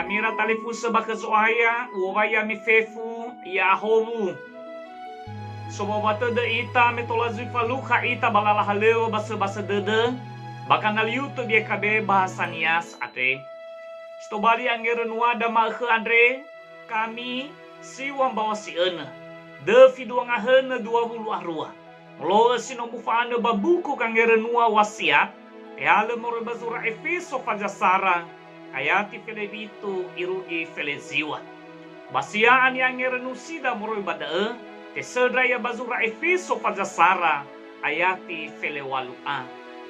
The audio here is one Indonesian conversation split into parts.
Ya mira talifusa baka zoaya, uwaya mi fefu, ya ahobu. Sobobata de ita metolazi faluka ita balala haleo basa dede. Baka naliuto dia kabe bahasa nias ate. Stobali angere nuada mahe andre, kami siwang bawa si ene. De fiduang ahene 20 arua. Mloa sinomufane babuku kangere nua wasiat. Ale more bazura efeso fajasara. Ayati felevito irugi feleziwa. Basiaan yang ngerenusida moroi badae. Tesedra ya bazura efeso fajasara. Ayati felewalua.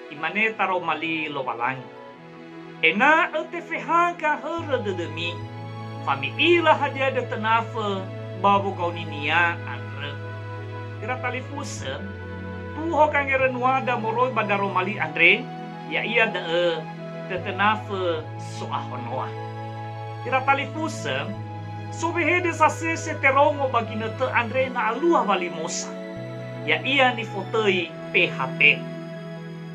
Imane taro mali lobalang. Ena ete fehangka hera dedemi. Fami ila hadia de tenafe. Babu kau ninia andre. Kira talifuse. Tuho kangerenuada moroi badaro mali andre. Ya iya de tetenafe soahonoa. Kira talifuse. Sobehede sase seterongo bagina te andre na alua valimosa. Ya iya ni fotei PHP.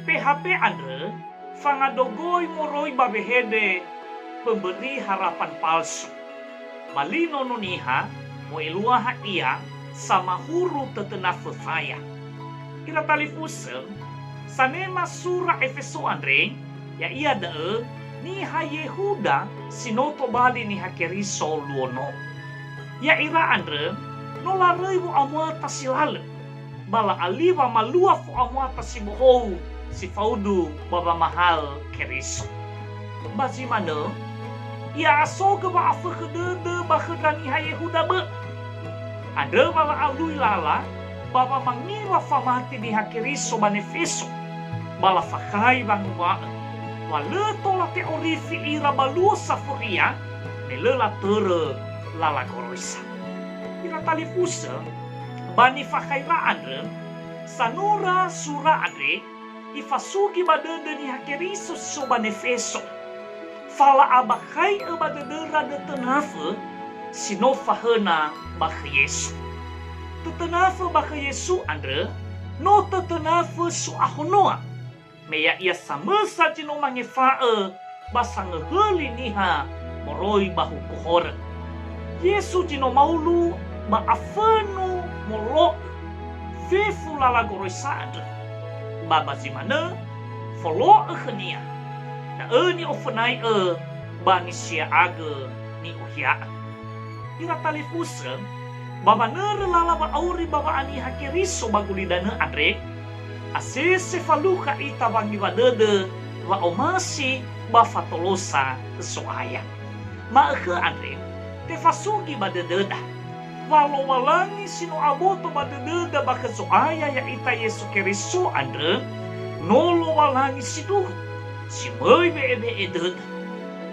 PHP andre fangadogoi moroi babehede pemberi harapan palsu. Malino noniha mo eluaha ia sama huru tetenafe faya. Kira talifuse sanema sura Efeso andre ya iya de niha Yehuda sinoto bali niha keriso luono. Ya ira andre nola reibu amata silale. Bala aliwa malua fu amata sibohou si faudu baba mahal keriso. Bazi mana ya asoga ba afa kedede ba kedrani ha Yehuda be. Ada bala alui lala baba mangiwa famati niha keriso banefeso. Bala fakai bang wa waleto la teori fi ira balua safuria melela tere lala goroisa. Ira talifusa bani fakai ra andre sanura sura andre ifasugi badende ni hakeriso so banefeso. Fala abakai abadedera de tenafe sinofahena bak Yesu. Tetenafe bak Yesu andre no tetenafe su ahonoa. Meya ia sama saja no mangefae basang ngeheli niha moroi bahu kohor. Yesu jino maulu ba afenu molo fefu lala goroi saadre. Baba zimane folo ehenia. Na ni ofenai bani sia age ni uhia. Ira talifuse baba nere lala ba auri baba ani hakeriso bagulidana andre. Asese faluka ita bangi wadede wa omasi ba fatolosa soaya. Maake andre te fasugi badededa. Walo walangi sino aboto badededa baka soaya ya ita Yesu Keriso andre nolo walangi siduh si moi bebe ededa.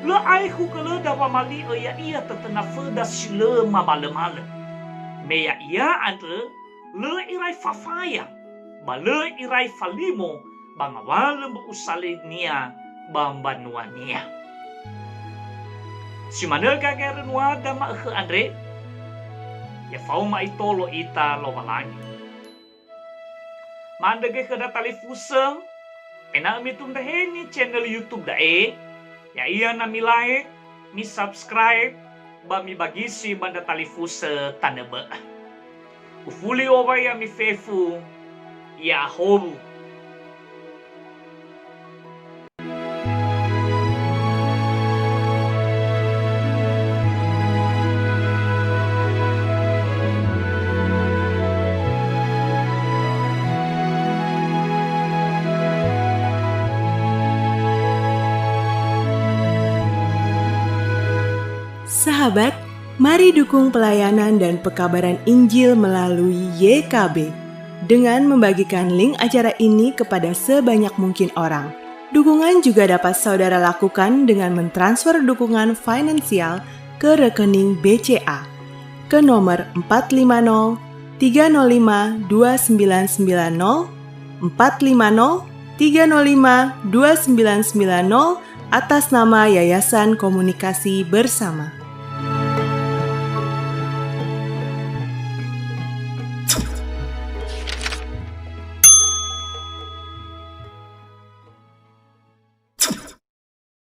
Le aihu keleda wa mali ya ia tetena feda sile mabale-male. Meya ia andre le irai fafaya. Bale irai falimo bangawale bu usale nia bambanua nia. Si mana kagere nuada ma andre ya fau ma itolo ita lo walangi. Mandege kada talifuseng ena mitum daheni channel YouTube dae ya iya na mi like mi subscribe ba mi bagisi banda talifuse tanebe. Ufuli owa ya mi fefu ya horu. Sahabat, mari dukung pelayanan dan pekabaran Injil melalui YKB dengan membagikan link acara ini kepada sebanyak mungkin orang. Dukungan juga dapat saudara lakukan dengan mentransfer dukungan finansial ke rekening BCA ke nomor 450 305 2990 450 305 2990 atas nama Yayasan Komunikasi Bersama.